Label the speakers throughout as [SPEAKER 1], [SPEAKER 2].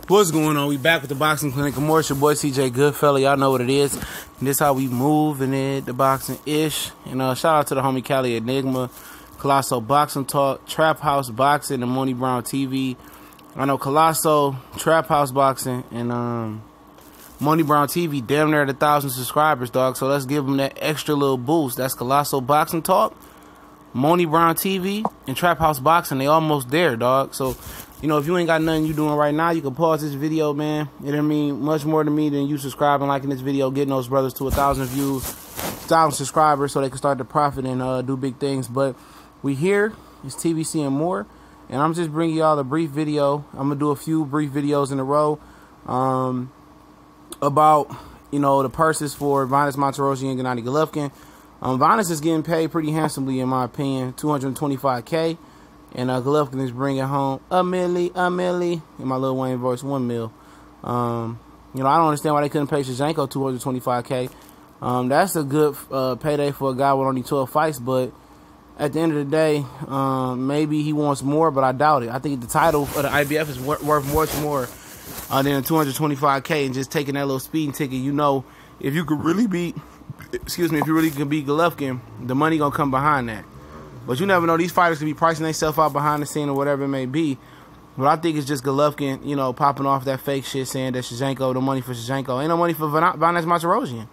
[SPEAKER 1] What's going on? We back with the Boxing Clinic. I'm your boy CJ Goodfella. Y'all know what it is. And this how we move in it, the boxing-ish. And shout out to the homie Cali Enigma, Colosso Boxing Talk, Trap House Boxing, and Money Brown TV. I know Colosso, Trap House Boxing, and Money Brown TV damn near at 1,000 subscribers, dog. So let's give them that extra little boost. That's Colosso Boxing Talk, Money Brown TV, and Trap House Boxing. They almost there, dog. So, you know, if you ain't got nothing you doing right now, you can pause this video, man. It don't mean much more to me than you subscribing, liking this video, getting those brothers to 1,000 views, 1,000 subscribers, so they can start to profit and do big things. But we here. It's TVC and more. And I'm just bringing y'all a brief video. I'm going to do a few brief videos in a row about, you know, the purses for Martirosyan and Gennady Golovkin. Vinas is getting paid pretty handsomely, in my opinion, $225K. And Golovkin is bringing home a milli, in my Lil Wayne voice, 1 mil. You know, I don't understand why they couldn't pay Shevchenko $225K. That's a good payday for a guy with only 12 fights, but at the end of the day, maybe he wants more, but I doubt it. I think the title of the IBF is worth much more than $225K, and just taking that little speeding ticket. You know, if you could really beat, if you really could beat Golovkin, the money gonna come behind that. But you never know. These fighters could be pricing themselves out behind the scene or whatever it may be. But I think it's just Golovkin, you know, popping off that fake shit, saying that Shevchenko, the money for Shevchenko. Ain't no money for Vinas Martirosyan.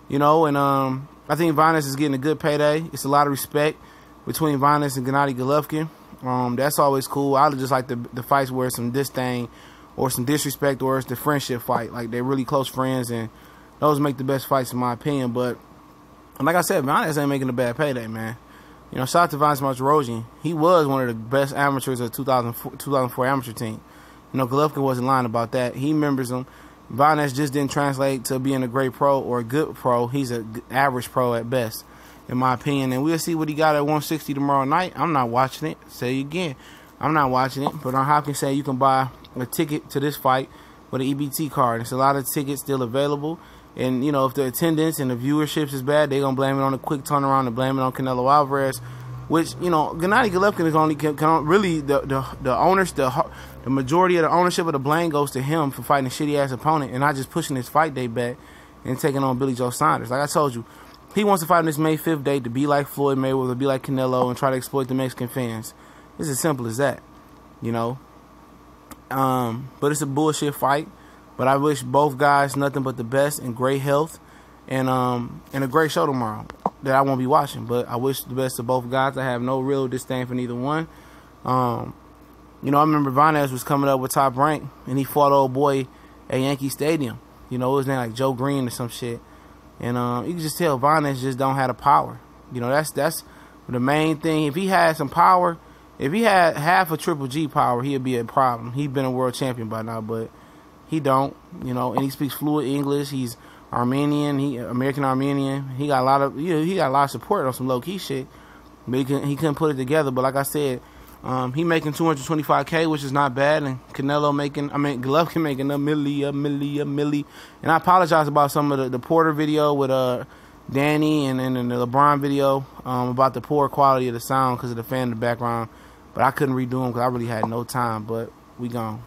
[SPEAKER 1] You know, and I think Vinas is getting a good payday. It's a lot of respect between Vinas and Gennady Golovkin. That's always cool. I just like the fights where it's some disdain or some disrespect, or it's the friendship fight. Like, they're really close friends, and those make the best fights in my opinion. But like I said, Vinas ain't making a bad payday, man. You know, shout out to Vinas Martirosyan. He was one of the best amateurs of the 2004 amateur team. You know, Golovkin wasn't lying about that. He remembers him. Vinas just didn't translate to being a great pro or a good pro. He's an average pro at best, in my opinion. And we'll see what he got at 160 tomorrow night. I'm not watching it. Say it again. I'm not watching it. But on Hopkins say you can buy a ticket to this fight with an EBT card. There's a lot of tickets still available. And, you know, if the attendance and the viewership is bad, they're going to blame it on the quick turnaround and blame it on Canelo Alvarez, which, you know, Gennady Golovkin is only, really, the owners, the majority of the ownership of the blame goes to him for fighting a shitty-ass opponent and not just pushing his fight day back and taking on Billy Joe Saunders. Like I told you, he wants to fight on this May 5th date to be like Floyd Mayweather, to be like Canelo, and try to exploit the Mexican fans. It's as simple as that, you know. But it's a bullshit fight. But I wish both guys nothing but the best and great health and a great show tomorrow that I won't be watching. But I wish the best of both guys. I have no real disdain for neither one. You know, I remember Vinas was coming up with Top Rank, and he fought old boy at Yankee Stadium. You know, his name like Joe Green or some shit. And you can just tell Vinas just don't have the power. You know, that's the main thing. If he had some power, if he had half a Triple G power, he'd be a problem. He'd been a world champion by now, but he don't, you know, and he speaks fluent English. He's Armenian, American Armenian. He got a lot of, he got a lot of support on some low key shit, but he couldn't put it together. But like I said, he making $225K, which is not bad, and Golovkin making a milli. And I apologize about some of the Porter video with Danny and the LeBron video about the poor quality of the sound because of the fan in the background. But I couldn't redo them because I really had no time. But we gone.